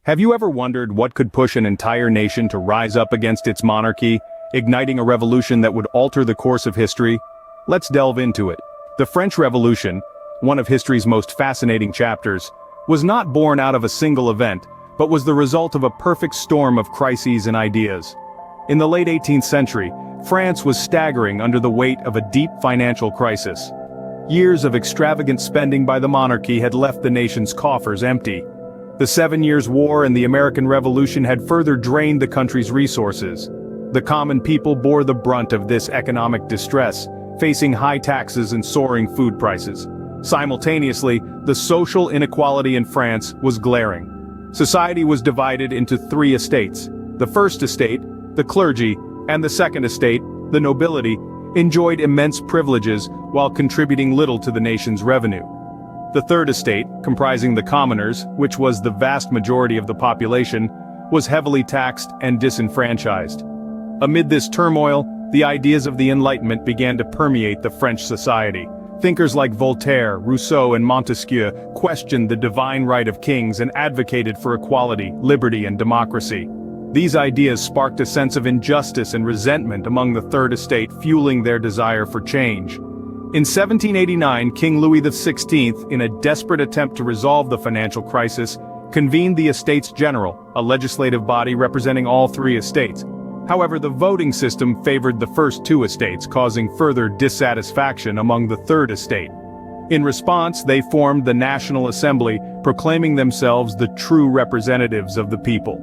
Have you ever wondered what could push an entire nation to rise up against its monarchy, igniting a revolution that would alter the course of history? Let's delve into it. The French Revolution, one of history's most fascinating chapters, was not born out of a single event, but was the result of a perfect storm of crises and ideas. In the late 18th century, France was staggering under the weight of a deep financial crisis. Years of extravagant spending by the monarchy had left the nation's coffers empty. The 7 Years' War and the American Revolution had further drained the country's resources. The common people bore the brunt of this economic distress, facing high taxes and soaring food prices. Simultaneously, the social inequality in France was glaring. Society was divided into three estates. The first estate, the clergy, and the second estate, the nobility, enjoyed immense privileges while contributing little to the nation's revenue. The third estate, comprising the commoners, which was the vast majority of the population, was heavily taxed and disenfranchised. Amid this turmoil, the ideas of the Enlightenment began to permeate the French society. Thinkers like Voltaire, Rousseau, and Montesquieu questioned the divine right of kings and advocated for equality, liberty, and democracy. These ideas sparked a sense of injustice and resentment among the Third Estate, fueling their desire for change. In 1789, King Louis XVI, in a desperate attempt to resolve the financial crisis, convened the Estates General, a legislative body representing all three estates. However, the voting system favored the first two estates, causing further dissatisfaction among the Third Estate. In response, they formed the National Assembly, proclaiming themselves the true representatives of the people.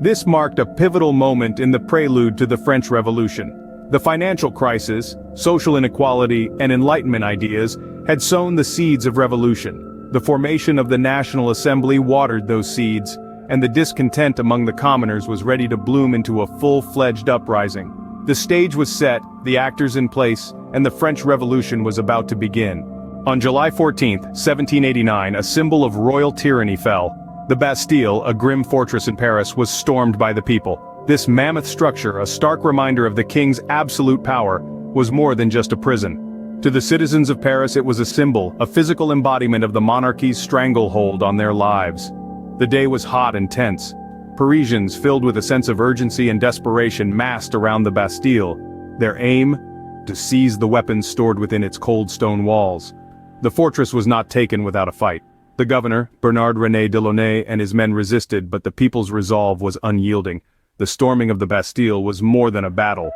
This marked a pivotal moment in the prelude to the French Revolution. The financial crisis, social inequality, and Enlightenment ideas had sown the seeds of revolution. The formation of the National Assembly watered those seeds, and the discontent among the commoners was ready to bloom into a full-fledged uprising. The stage was set, the actors in place, and the French Revolution was about to begin. On July 14, 1789, a symbol of royal tyranny fell. The Bastille, a grim fortress in Paris, was stormed by the people. This mammoth structure, a stark reminder of the king's absolute power, was more than just a prison. To the citizens of Paris it was a symbol, a physical embodiment of the monarchy's stranglehold on their lives. The day was hot and tense. Parisians, filled with a sense of urgency and desperation, massed around the Bastille. Their aim? To seize the weapons stored within its cold stone walls. The fortress was not taken without a fight. The governor, Bernard-René Delaunay, and his men resisted, but the people's resolve was unyielding. The storming of the Bastille was more than a battle.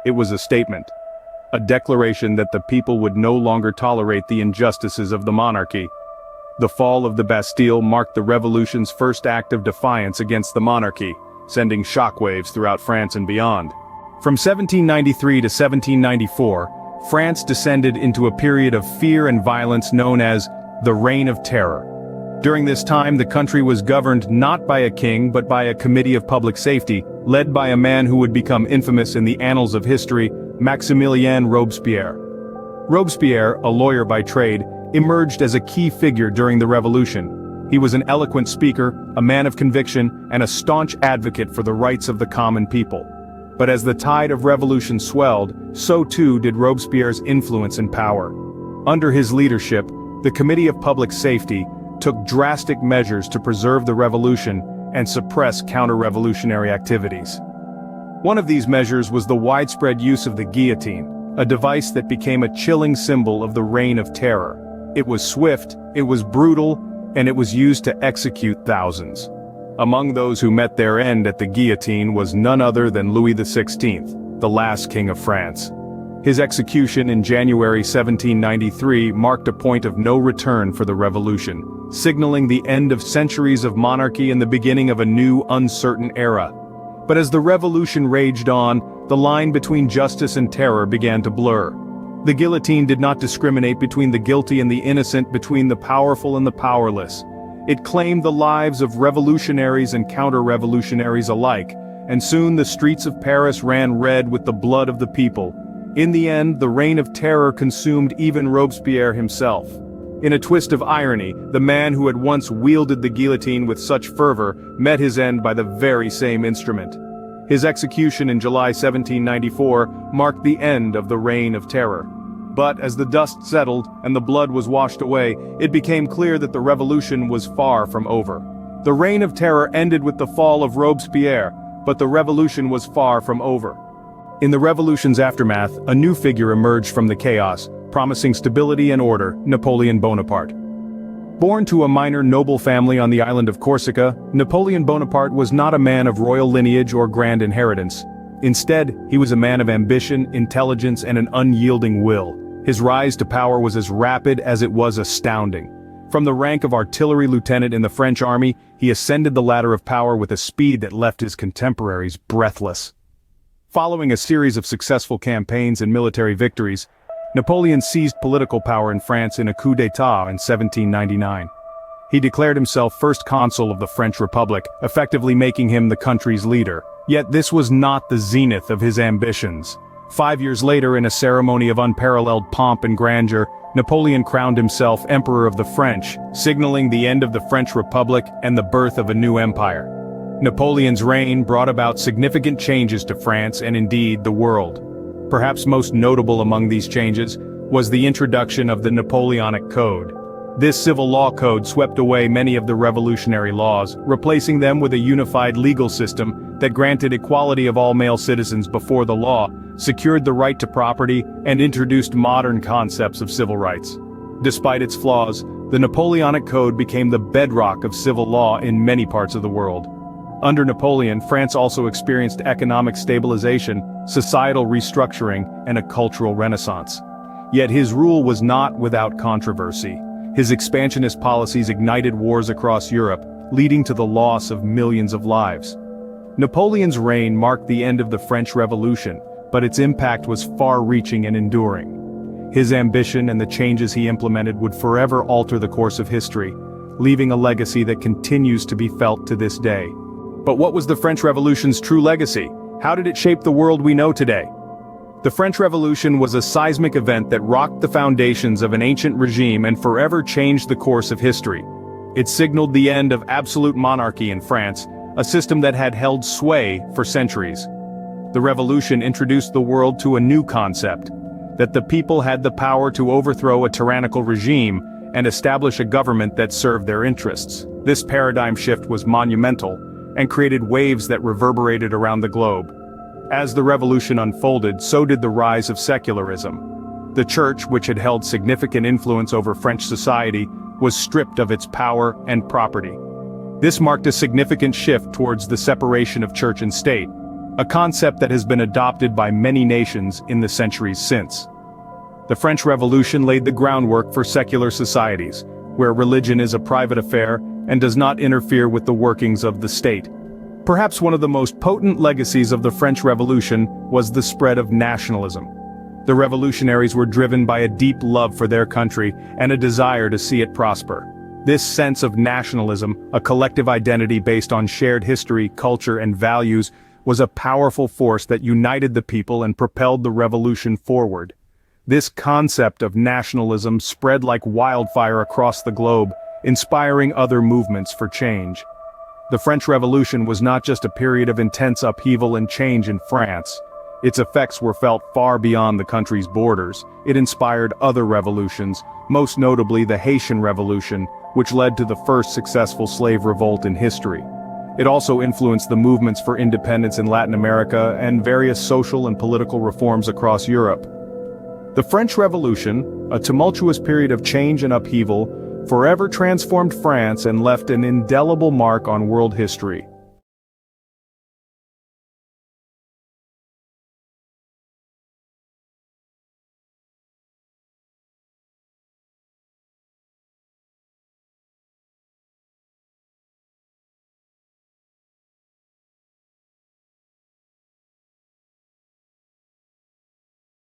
It was a statement. A declaration that the people would no longer tolerate the injustices of the monarchy. The fall of the Bastille marked the revolution's first act of defiance against the monarchy, sending shockwaves throughout France and beyond. From 1793 to 1794, France descended into a period of fear and violence known as the Reign of Terror. During this time, the country was governed not by a king but by a committee of public safety, led by a man who would become infamous in the annals of history, Maximilien Robespierre. Robespierre, a lawyer by trade, emerged as a key figure during the revolution. He was an eloquent speaker, a man of conviction, and a staunch advocate for the rights of the common people. But as the tide of revolution swelled, so too did Robespierre's influence and power. Under his leadership, the Committee of Public Safety took drastic measures to preserve the revolution and suppress counter-revolutionary activities. One of these measures was the widespread use of the guillotine, a device that became a chilling symbol of the Reign of Terror. It was swift, it was brutal, and it was used to execute thousands. Among those who met their end at the guillotine was none other than Louis XVI, the last king of France. His execution in January 1793 marked a point of no return for the revolution, signaling the end of centuries of monarchy and the beginning of a new, uncertain era. But as the revolution raged on, the line between justice and terror began to blur. The guillotine did not discriminate between the guilty and the innocent, between the powerful and the powerless. It claimed the lives of revolutionaries and counter-revolutionaries alike, and soon the streets of Paris ran red with the blood of the people. In the end, the Reign of Terror consumed even Robespierre himself. In a twist of irony, the man who had once wielded the guillotine with such fervor met his end by the very same instrument. His execution in July 1794 marked the end of the Reign of Terror. But as the dust settled and the blood was washed away, it became clear that the revolution was far from over. The Reign of Terror ended with the fall of Robespierre, but the revolution was far from over. In the revolution's aftermath, a new figure emerged from the chaos, promising stability and order: Napoleon Bonaparte. Born to a minor noble family on the island of Corsica, Napoleon Bonaparte was not a man of royal lineage or grand inheritance. Instead, he was a man of ambition, intelligence, and an unyielding will. His rise to power was as rapid as it was astounding. From the rank of artillery lieutenant in the French army, he ascended the ladder of power with a speed that left his contemporaries breathless. Following a series of successful campaigns and military victories, Napoleon seized political power in France in a coup d'état in 1799. He declared himself first consul of the French Republic, effectively making him the country's leader. Yet this was not the zenith of his ambitions. 5 years later, in a ceremony of unparalleled pomp and grandeur, Napoleon crowned himself Emperor of the French, signaling the end of the French Republic and the birth of a new empire. Napoleon's reign brought about significant changes to France and indeed the world. Perhaps most notable among these changes was the introduction of the Napoleonic Code. This civil law code swept away many of the revolutionary laws, replacing them with a unified legal system that granted equality of all male citizens before the law, secured the right to property, and introduced modern concepts of civil rights. Despite its flaws, the Napoleonic Code became the bedrock of civil law in many parts of the world. Under Napoleon, France also experienced economic stabilization, societal restructuring, and a cultural renaissance. Yet his rule was not without controversy. His expansionist policies ignited wars across Europe, leading to the loss of millions of lives. Napoleon's reign marked the end of the French Revolution, but its impact was far-reaching and enduring. His ambition and the changes he implemented would forever alter the course of history, leaving a legacy that continues to be felt to this day. But what was the French Revolution's true legacy? How did it shape the world we know today? The French Revolution was a seismic event that rocked the foundations of an ancient regime and forever changed the course of history. It signaled the end of absolute monarchy in France, a system that had held sway for centuries. The revolution introduced the world to a new concept: that the people had the power to overthrow a tyrannical regime and establish a government that served their interests. This paradigm shift was monumental, and created waves that reverberated around the globe. As the revolution unfolded, so did the rise of secularism. The church, which had held significant influence over French society, was stripped of its power and property. This marked a significant shift towards the separation of church and state, a concept that has been adopted by many nations in the centuries since. The French Revolution laid the groundwork for secular societies, where religion is a private affair and does not interfere with the workings of the state. Perhaps one of the most potent legacies of the French Revolution was the spread of nationalism. The revolutionaries were driven by a deep love for their country and a desire to see it prosper. This sense of nationalism, a collective identity based on shared history, culture, and values, was a powerful force that united the people and propelled the revolution forward. This concept of nationalism spread like wildfire across the globe, inspiring other movements for change. The French Revolution was not just a period of intense upheaval and change in France. Its effects were felt far beyond the country's borders. It inspired other revolutions, most notably the Haitian Revolution, which led to the first successful slave revolt in history. It also influenced the movements for independence in Latin America and various social and political reforms across Europe. The French Revolution, a tumultuous period of change and upheaval, forever transformed France and left an indelible mark on world history.